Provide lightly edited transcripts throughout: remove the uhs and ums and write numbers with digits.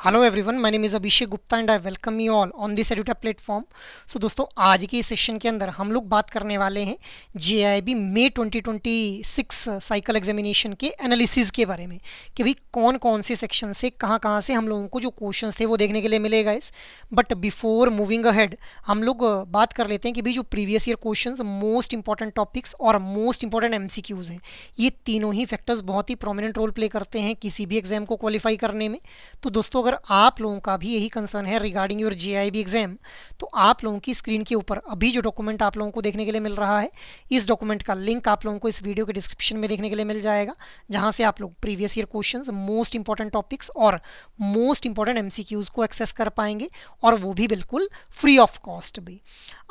Hello everyone, my name is Abhishek Gupta and I welcome you all on this Edutap platform. So दोस्तों, आज के इस session के अंदर हम लोग बात करने वाले हैं जेआईबी मई 2026 साइकिल एग्जामिनेशन के एनालिसिस के बारे में कि भाई कौन कौन से सेक्शन से कहाँ से हम लोगों को जो क्वेश्चंस थे वो देखने के लिए मिलेगा इस। बट बिफोर मूविंग अहेड हम लोग बात कर लेते हैं कि भाई जो previous year questions, most important topics और मोस्ट इंपॉर्टेंट एमसीक्यूज हैं, ये तीनों ही फैक्टर्स बहुत ही प्रोमिनेंट रोल प्ले करते हैं किसी भी एग्जाम को क्वालिफाई करने में। तो दोस्तों, अगर आप लोगों का भी यही कंसर्न है रिगार्डिंग योर जेआईबी एग्जाम, तो आप लोगों की स्क्रीन के ऊपर अभी जो डॉक्यूमेंट आप लोगों को देखने के लिए मिल रहा है, इस डॉक्यूमेंट का लिंक आप लोगों को इस वीडियो के डिस्क्रिप्शन में देखने के लिए मिल जाएगा, जहां से आप लोग previous year questions, most important topics और मोस्ट इंपॉर्टेंट एमसीक्यूज को एक्सेस कर पाएंगे, और वो भी बिल्कुल फ्री ऑफ कॉस्ट भी।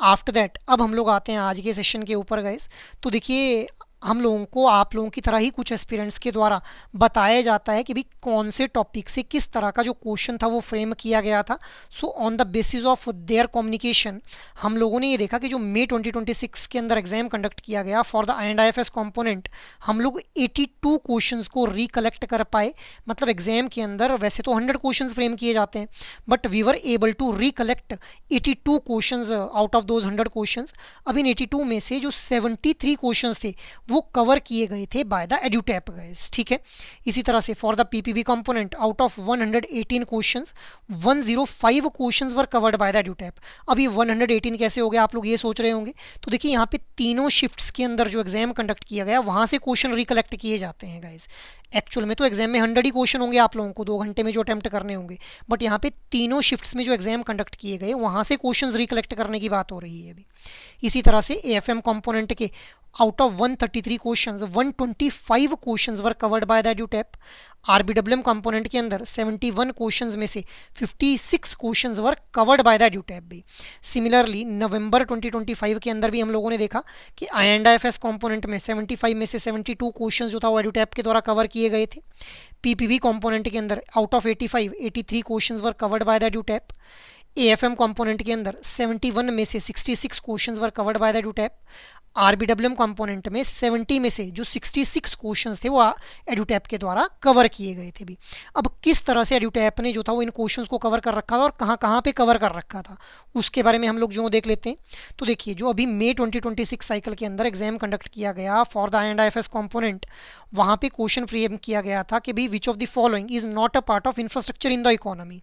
आफ्टर दैट अब हम लोग आते हैं आज के सेशन के ऊपर गाइस। तो देखिए, हम लोगों को आप लोगों की तरह ही कुछ एस्पिरेंट्स के द्वारा बताया जाता है कि भाई कौन से टॉपिक से किस तरह का जो क्वेश्चन था वो फ्रेम किया गया था। So on the basis of their communication हम लोगों ने ये देखा कि जो मई 2026 के अंदर एग्जाम कंडक्ट किया गया फॉर द IND-IFS कंपोनेंट, हम लोग 82 क्वेश्चंस को रिकलेक्ट कर पाए। मतलब एग्जाम के अंदर वैसे तो 100 क्वेश्चंस फ्रेम किए जाते हैं, but we were able to recollect 82 questions out of those 100 questions. अब इन 82 में से जो 73 क्वेश्चंस थे वो कवर किए गए थे बाय द एड्यूटैप गाइस, ठीक है। इसी तरह से for the PPB component, out of 118 questions, 105 questions were covered by the Edutap. अब ये 118 कैसे हो गया, आप लोग ये सोच रहे होंगे। तो देखिए, यहाँ पे तीनों शिफ्ट्स के अंदर जो एग्जाम कंडक्ट किया गया वहां से क्वेश्चन रिकलेक्ट किए जाते हैं गाइस। एक्चुअल में तो एग्जाम में 100 ही क्वेश्चन होंगे आप लोगों को 2 घंटे में जो अटेम्प्ट करने होंगे, बट यहाँ पे तीनों शिफ्ट्स में जो एग्जाम कंडक्ट किए गए वहां से क्वेश्चन रिकलेक्ट करने की बात हो रही है अभी। इसी तरह से एएफएम कंपोनेंट के out of 133 questions, 125 questions were covered by the Edutap. RBWM component के अंदर 71 क्वेश्चंस में से 56 questions were covered by the Edutap भी। सिमिलरली नवंबर 2025 के अंदर भी हम लोगों ने देखा कि IND-IFS कंपोनेंट में 75 में से 72 क्वेश्चंस जो था वो एड्यूटैप के द्वारा कवर किए गए थे। पीपीबी कंपोनेंट के अंदर out of 83 questions were covered by the Edutap. AFM component के अंदर 71 में से 66 questions were covered by the Edutap. RBWM component में 70 में से जो 66 क्वेश्चंस थे वो एड्यूटैप के द्वारा कवर किए गए थे भी। अब किस तरह से एड्यूटैप ने जो था वो इन क्वेश्चंस को कवर कर रखा था और कहाँ पे कवर कर रखा था, उसके बारे में हम लोग जो देख लेते हैं। तो देखिए, जो अभी मई 2026 साइकिल के अंदर एग्जाम कंडक्ट किया गया फॉर द IND-IFS कंपोनेंट, वहाँ पे क्वेश्चन फ्रेम किया गया था कि भाई which of the following is not a part of infrastructure in the economy.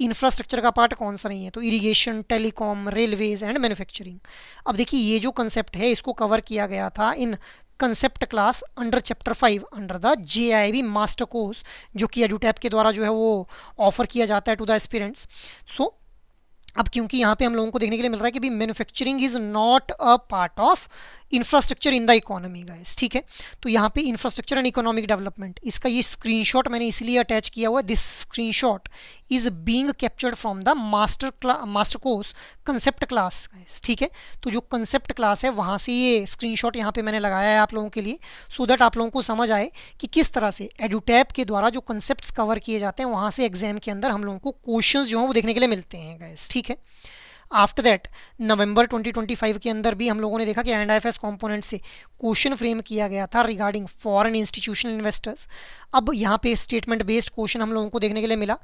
Infrastructure का पार्ट कौन सा नहीं है, तो irrigation, telecom, railways and manufacturing. अब देखिए, ये जो कंसेप्ट है इसको कवर किया गया था in concept class under chapter 5 under the JIB master course, जो कि एडुटैप के द्वारा जो है वो ऑफर किया जाता है टू द एस्पिरेंट्स। सो अब क्योंकि यहाँ पे हम लोगों को देखने के लिए मिल रहा है कि भी manufacturing is not a part of infrastructure in the economy guys, ठीक है। तो यहाँ पे इंफ्रास्ट्रक्चर एंड इकोनॉमिक डेवलपमेंट, इसका ये स्क्रीनशॉट मैंने इसलिए अटैच किया हुआ है। This screenshot is being captured from the master course concept class guys, ठीक है। तो जो कंसेप्ट क्लास है वहाँ से ये स्क्रीनशॉट यहाँ पे मैंने लगाया है आप लोगों के लिए, सो दैट आप लोगों को समझ आए कि किस तरह से एडुटैप के द्वारा जो कंसेप्ट कवर किए जाते हैं वहाँ से एग्जाम के अंदर हम लोगों को क्वेश्चन जो है वो देखने के लिए मिलते हैं गाइस, ठीक है। आफ्टर दैट नवंबर 2025 के अंदर भी हम लोगों ने देखा कि IND-IFS कंपोनेंट से क्वेश्चन फ्रेम किया गया था रिगार्डिंग फॉरेन इंस्टीट्यूशनल इन्वेस्टर्स। अब यहाँ पे स्टेटमेंट बेस्ड क्वेश्चन हम लोगों को देखने के लिए मिला।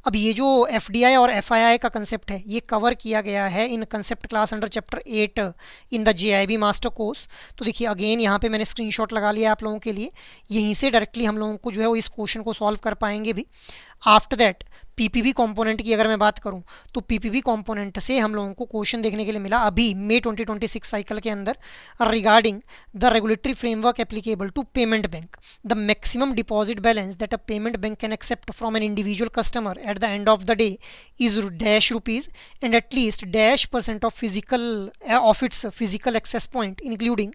अब ये जो FDI और FII का कंसेप्ट है ये कवर किया गया है in concept class under chapter 8 in the JIB master course. तो देखिए, अगेन यहाँ पे मैंने स्क्रीनशॉट लगा लिया आप लोगों के लिए, यहीं से डायरेक्टली हम लोगों को जो है वो इस क्वेश्चन को सॉल्व कर पाएंगे भी। आफ्टर दैट पीपीबी कंपोनेंट की अगर मैं बात करूं, तो पीपीबी कंपोनेंट से हम लोगों को क्वेश्चन देखने के लिए मिला अभी मई 2026 साइकिल के अंदर regarding the regulatory framework applicable to payment bank. The maximum deposit balance that a payment bank can accept from an individual customer at the end of the day is dash rupees and at least -% of its physical access point including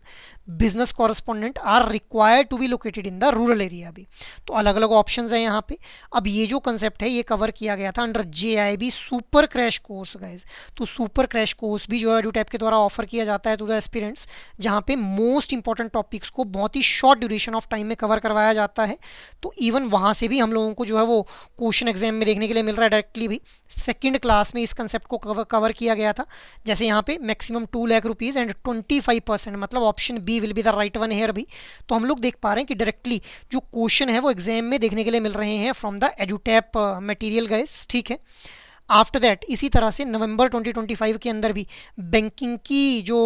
business correspondent are required to be located in the rural area भी। तो अलग अलग options है यहाँ पे। अब ये जो कंसेप्ट है ये कवर किया गया था under JIB super crash course guys. तो सुपर क्रैश कोर्स भी जो है एडुटैप के द्वारा ऑफर किया जाता है टू द एस्पिरेंट्स, जहाँ पे मोस्ट इंपॉर्टेंट टॉपिक्स को बहुत ही शॉर्ट ड्यूरेशन ऑफ टाइम में कवर करवाया जाता है। तो इवन वहाँ से भी हम लोगों को जो है वो क्वेश्चन एग्जाम में देखने के लिए मिल रहा है डायरेक्टली भी। सेकेंड क्लास में इस कंसेप्ट को कवर किया गया था, जैसे यहाँ पे मैक्सिमम 2 लाख रुपीज़ एंड 25%, मतलब option B will be the right one here भी। तो हम लोग देख पा रहे हैं कि डायरेक्टली जो क्वेश्चन है वो एग्जाम में देखने के लिए मिल रहे हैं फ्रॉम द एडुटैप मटेरियल गाइस, ठीक है। आफ्टर दैट इसी तरह से नवंबर 2025 के अंदर भी बैंकिंग की जो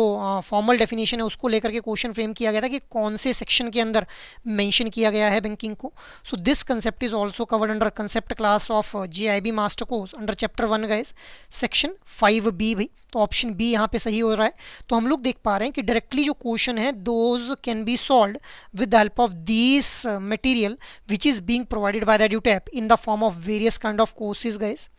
फॉर्मल डेफिनेशन है उसको लेकर के क्वेश्चन फ्रेम किया गया था कि कौन से सेक्शन के अंदर मेंशन किया गया है बैंकिंग को। So this concept is also covered under concept class of GIB master course under chapter 1 guys, section 5B भी। तो ऑप्शन बी यहाँ पे सही हो रहा है। तो हम लोग देख पा रहे हैं कि डायरेक्टली जो क्वेश्चन है those can be solved with the help of this material which is being provided by the एडुटैप in the form of various kind of courses guys.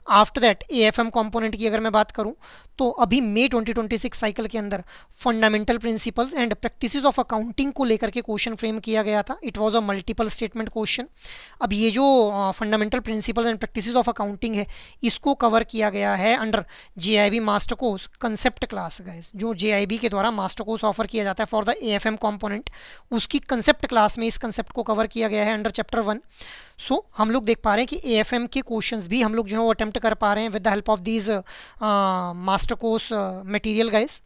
After that AFM component की अगर मैं बात करूं तो अभी मई 2026 cycle के अंदर fundamental principles and practices of accounting को लेकर के क्वेश्चन फ्रेम किया गया था। It was a multiple statement question. अब ये जो fundamental principles and practices of accounting है इसको कवर किया गया है under JIB master course concept class guys, जो जेआईबी के द्वारा मास्टर कोर्स ऑफर किया जाता है फॉर द एएफएम कंपोनेंट, उसकी कंसेप्ट क्लास में इस कंसेप्ट को कवर किया गया है अंडर चैप्टर 1। सो हम लोग देख पा रहे हैं कि एएफएम के क्वेश्चंस भी हम लोग जो है वो अटेम्प्ट कर पा रहे हैं with the help of these master course material guys.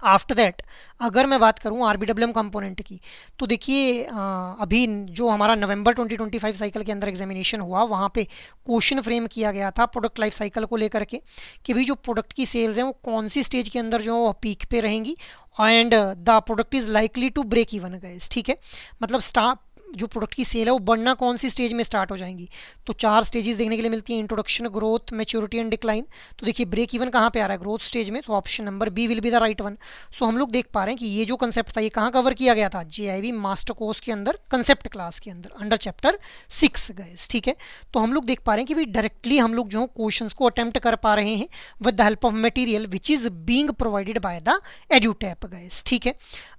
After that अगर मैं बात करूं आरबीडब्ल्यूएम कंपोनेंट की तो देखिए अभी जो हमारा नवंबर 2025 साइकिल के अंदर एग्जामिनेशन हुआ वहाँ पे क्वेश्चन फ्रेम किया गया था प्रोडक्ट लाइफ साइकिल को लेकर के कि भाई जो प्रोडक्ट की सेल्स हैं वो कौन सी स्टेज के अंदर जो है पीक पे रहेंगी and the product is likely to break even guys, ठीक है। मतलब स्टार्ट जो प्रोडक्ट की सेल है वो बढ़ना कौन सी स्टेज में स्टार्ट हो जाएंगी। तो 4 स्टेजेस देखने के लिए मिलती हैं, introduction, growth, maturity and decline. तो देखिए ब्रेक इवन कहाँ पे आ रहा है, ग्रोथ स्टेज में। तो option number B will be the right one. So हम लोग देख पा रहे हैं कि ये जो कंसेप्ट था ये कहाँ कवर किया गया था, जेआईबी मास्टर कोर्स के अंदर कंसेप्ट क्लास के अंदर अंडर चैप्टर 6 गाइस, ठीक है। तो हम लोग देख पा रहे हैं कि भाई डायरेक्टली हम लोग जो क्वेश्चंस को अटेम्प्ट कर पा रहे हैं with the help of material which is being provided by the एडुटैप guys, ठीक है।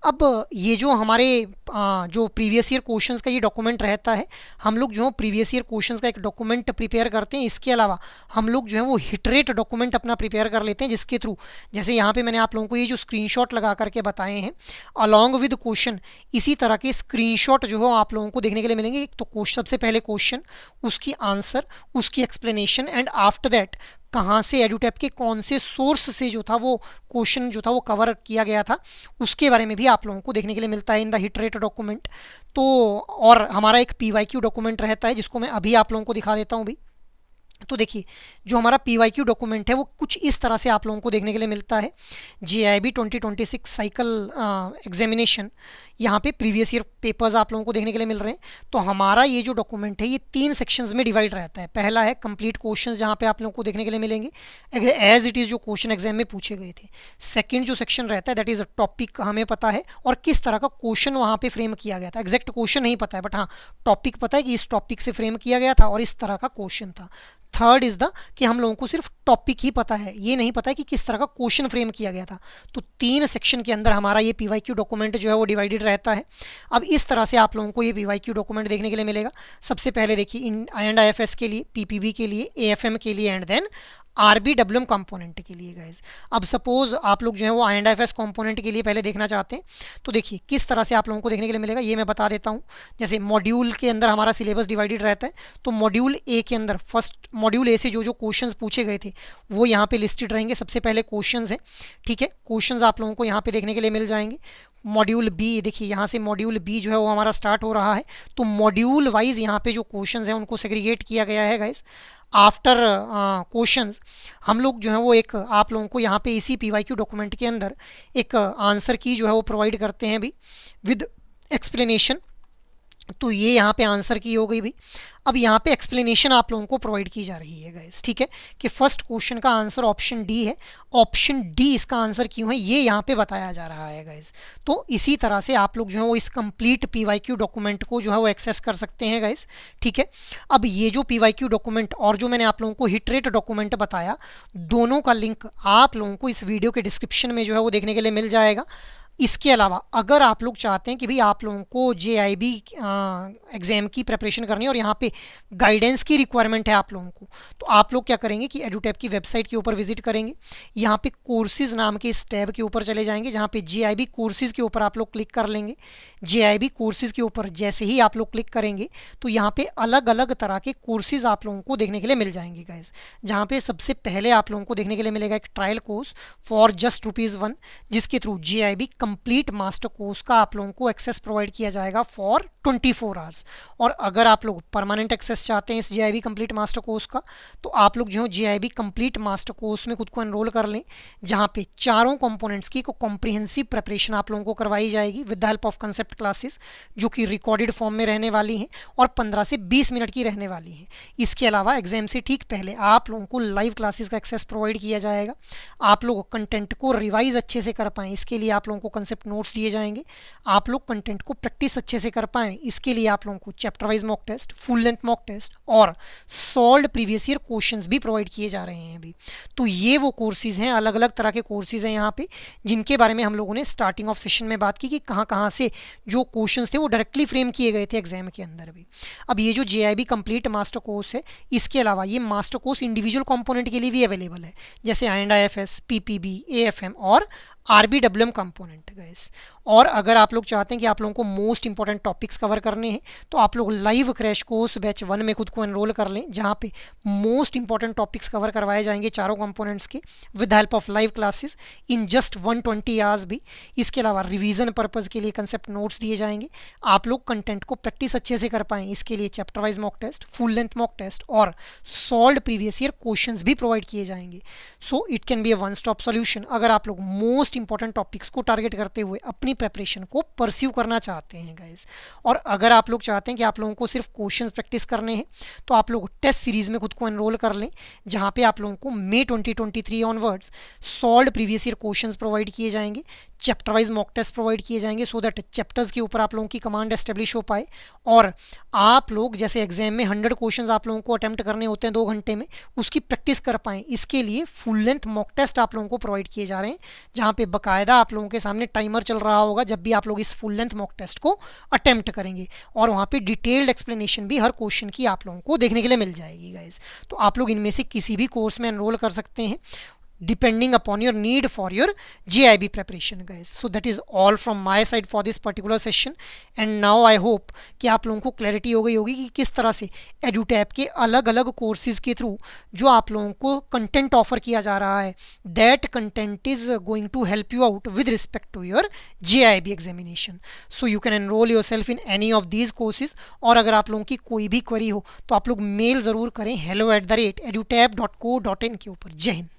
अब ये जो हमारे जो प्रीवियस ईयर क्वेश्चंस का ये डॉक्यूमेंट रहता है, हम लोग जो है प्रीवियस ईयर क्वेश्चंस का एक डॉक्यूमेंट प्रिपेयर करते हैं। इसके अलावा हम लोग जो है वो हिटरेट डॉक्यूमेंट अपना प्रिपेयर कर लेते हैं जिसके थ्रू जैसे यहाँ पे मैंने आप लोगों को ये जो स्क्रीनशॉट लगा करके बताए हैं अलॉन्ग विद क्वेश्चन, इसी तरह के स्क्रीनशॉट जो है आप लोगों को देखने के लिए मिलेंगे। एक तो सबसे पहले क्वेश्चन, उसकी आंसर, उसकी एक्सप्लेनेशन एंड आफ्टर दैट कहाँ से एडुटैप के कौन से सोर्स से जो था वो क्वेश्चन जो था वो कवर किया गया था उसके बारे में भी आप लोगों को देखने के लिए मिलता है इन द हिटरेट डॉक्यूमेंट। तो और हमारा एक पीवाईक्यू डॉक्यूमेंट रहता है जिसको मैं अभी आप लोगों को दिखा देता हूँ भी। तो देखिए जो हमारा पीवाईक्यू डॉक्यूमेंट है वो कुछ इस तरह से आप लोगों को देखने के लिए मिलता है। जेआईबी 2026 साइकिल एग्जामिनेशन, यहाँ पे प्रीवियस ईयर पेपर्स आप लोगों को देखने के लिए मिल रहे हैं। तो हमारा ये जो डॉक्यूमेंट है ये 3 सेक्शंस में डिवाइड रहता है। पहला है कंप्लीट क्वेश्चंस जहाँ पे आप लोगों को देखने के लिए मिलेंगे एज इट इज़ जो क्वेश्चन एग्जाम में पूछे गए थे। सेकेंड जो सेक्शन रहता है दैट इज़ अ टॉपिक हमें पता है और किस तरह का क्वेश्चन वहाँ पे फ्रेम किया गया था। एग्जैक्ट क्वेश्चन नहीं पता है बट हाँ टॉपिक पता है कि इस टॉपिक से फ्रेम किया गया था और इस तरह का क्वेश्चन था। थर्ड इज द कि हम लोगों को सिर्फ टॉपिक ही पता है, ये नहीं पता है कि किस तरह का क्वेश्चन फ्रेम किया गया था। तो 3 सेक्शन के अंदर हमारा ये पीवाईक्यू डॉक्यूमेंट जो है वो डिवाइडेड रहता है। अब इस तरह से आप लोगों को ये पीवाईक्यू डॉक्यूमेंट देखने के लिए मिलेगा। सबसे पहले देखिए IND-IFS के लिए, पीपीबी के लिए, एएफएम के लिए एंड देन आरबीडब्ल्यूएम कंपोनेंट के लिए गाइज। अब सपोज आप लोग जो है वो IND-IFS कंपोनेंट के लिए पहले देखना चाहते हैं तो देखिए किस तरह से आप लोगों को देखने के लिए मिलेगा ये मैं बता देता हूँ। जैसे मॉड्यूल के अंदर हमारा सिलेबस डिवाइडेड रहता है तो मॉड्यूल ए के अंदर फर्स्ट मॉड्यूल ए से जो जो क्वेश्चंस पूछे गए थे वो यहाँ पे लिस्टेड रहेंगे। सबसे पहले क्वेश्चंस हैं, ठीक है। क्वेश्चंस आप लोगों को यहाँ पे देखने के लिए मिल जाएंगे। मॉड्यूल बी, देखिए यहाँ से मॉड्यूल बी जो है वो हमारा स्टार्ट हो रहा है। तो मॉड्यूल वाइज यहाँ पे जो क्वेश्चंस हैं उनको सेग्रीगेट किया गया है गाइस। आफ्टर क्वेश्चंस हम लोग जो है वो एक आप लोगों को यहाँ पे इसी पीवाईक्यू डॉक्यूमेंट के अंदर एक आंसर की जो है वो प्रोवाइड करते हैं भी विद एक्सप्लेनेशन। तो ये यहाँ पे आंसर की हो गई भी। अब यहाँ पे एक्सप्लेनेशन आप लोगों को प्रोवाइड की जा रही है गाइस, ठीक है, कि फर्स्ट क्वेश्चन का आंसर ऑप्शन डी है। ऑप्शन डी इसका आंसर क्यों है ये यहाँ पे बताया जा रहा है गाइस। तो इसी तरह से आप लोग जो है वो इस कंप्लीट पीवाईक्यू डॉक्यूमेंट को जो है वो एक्सेस कर सकते हैं गाइस, ठीक है। अब ये जो पीवाईक्यू डॉक्यूमेंट और जो मैंने आप लोगों को हिटरेट डॉक्यूमेंट बताया, दोनों का लिंक आप लोगों को इस वीडियो के डिस्क्रिप्शन में जो है वो देखने के लिए मिल जाएगा। इसके अलावा अगर आप लोग चाहते हैं कि भाई आप लोगों को जेआईबी एग्ज़ाम की प्रिपरेशन करनी है और यहाँ पे गाइडेंस की रिक्वायरमेंट है आप लोगों को, तो आप लोग क्या करेंगे कि एडुटैप की वेबसाइट के ऊपर विजिट करेंगे। यहाँ पे कोर्सेज नाम के इस टैब के ऊपर चले जाएंगे जहाँ पे जेआईबी कोर्सेज के ऊपर आप लोग क्लिक कर लेंगे। JIB कोर्सेज के ऊपर जैसे ही आप लोग क्लिक करेंगे तो यहाँ पे अलग अलग तरह के कोर्सेज आप लोगों को देखने के लिए मिल जाएंगे गाइस। जहाँ पे सबसे पहले आप लोगों को देखने के लिए मिलेगा एक ट्रायल कोर्स फॉर जस्ट ₹1, जिसके through JIB complete master course का आप लोगों को एक्सेस प्रोवाइड किया जाएगा फॉर 24 आवर्स। और अगर आप लोग परमानेंट एक्सेस चाहते हैं इस JIB कंप्लीट मास्टर कोर्स का, तो आप लोग जो है JIB कंप्लीट मास्टर कोर्स में खुद को एनरोल कर लें, जहाँ पे चारों कंपोनेंट्स की कॉम्प्रिहेंसिव प्रिपरेशन आप लोगों को करवाई जाएगी with the help of concept classes, जो कि रिकॉर्डेड फॉर्म में रहने वाली हैं और 15 से 20 मिनट की रहने वाली हैं। इसके अलावा एग्जाम से ठीक पहले आप लोगों को लाइव क्लासेस का एक्सेस प्रोवाइड किया जाएगा। आप लोग कंटेंट को रिवाइज अच्छे से कर पाएँ इसके लिए आप लोगों को कंसेप्ट नोट्स दिए जाएंगे। आप लोग कंटेंट को प्रैक्टिस अच्छे से कर पाएँ इसके लिए आप लोगों को chapter wise mock test, full length mock test और सॉल्व्ड प्रीवियस ईयर क्वेश्चंस भी प्रोवाइड किए जा रहे हैं अभी। तो ये वो कोर्सेज हैं, अलग अलग तरह के कोर्सेज हैं यहाँ पे, जिनके बारे में हम लोगों ने स्टार्टिंग ऑफ सेशन में बात की कि कहाँ कहाँ से जो क्वेश्चंस थे वो डायरेक्टली फ्रेम किए गए थे एग्जाम के अंदर भी। अब ये जो JIB कंप्लीट मास्टर कोर्स है, इसके अलावा ये मास्टर कोर्स इंडिविजुअल कंपोनेंट के लिए भी अवेलेबल है, जैसे IND-IFS, PPB, AFM और RBWM कंपोनेंट गाइस। और अगर आप लोग चाहते हैं कि आप लोगों को मोस्ट इंपॉर्टेंट टॉपिक्स कवर करने हैं, तो आप लोग लाइव क्रैश कोर्स बैच 1 में खुद को एनरोल कर लें, जहाँ पे मोस्ट इंपॉर्टेंट टॉपिक्स कवर करवाए जाएंगे चारों कंपोनेंट्स के with help of live classes in just 120 hours भी। इसके अलावा रिवीजन पर्पज़ के लिए कंसेप्ट नोट्स दिए जाएंगे। आप लोग कंटेंट को प्रैक्टिस अच्छे से कर पाएँ इसके लिए chapter wise mock test, full length mock test और सॉल्व्ड प्रीवियस ईयर क्वेश्चंस भी प्रोवाइड किए जाएंगे। So it can be a one stop solution अगर आप लोग मोस्ट इंपॉर्टेंट टॉपिक्स को टारगेट करते हुए अपनी प्रिपरेशन को परस्यू करना चाहते हैं गाइस। और अगर आप लोग चाहते हैं कि आप लोगों को सिर्फ क्वेश्चंस प्रैक्टिस करने हैं, तो आप लोग टेस्ट सीरीज में खुद को एनरोल कर लें, जहां पे आप लोगों को मई 2023 onwards solved previous year questions provide किए जाएंगे, chapter wise mock test provide किए जाएंगे, सो दैट चैप्टर्स के ऊपर आप लोगों की कमांड एस्टेब्लिश हो पाए। और आप लोग जैसे एग्जाम में 100 क्वेश्चंस आप लोगों को अटेम्प्ट करने होते हैं 2 घंटे में, उसकी प्रैक्टिस कर पाएँ इसके लिए फुल लेंथ मॉक टेस्ट आप लोगों को प्रोवाइड किए जा रहे हैं, जहाँ पे बाकायदा आप लोगों के सामने टाइमर चल रहा होगा जब भी आप लोग इस फुल लेंथ मॉक टेस्ट को अटेम्प्ट करेंगे, और वहाँ पे डिटेल्ड एक्सप्लेनेशन भी हर क्वेश्चन की आप लोगों को देखने के लिए मिल जाएगी गाइज। तो आप लोग इनमें से किसी भी कोर्स में एनरोल कर सकते हैं depending upon your need for your JIB preparation guys. So that is all from my side for this particular session, and now I hope कि आप लोगों को क्लैरिटी हो गई होगी कि किस तरह से EduTap के अलग अलग कोर्सेज के थ्रू जो आप लोगों को कंटेंट ऑफर किया जा रहा है, that content is going to help you out with respect to your JIB examination. So you can enrol yourself in any of these courses. और अगर आप लोगों की कोई भी क्वेरी हो तो आप लोग मेल ज़रूर करें hello@edutap.co.in के ऊपर। जय हिंद।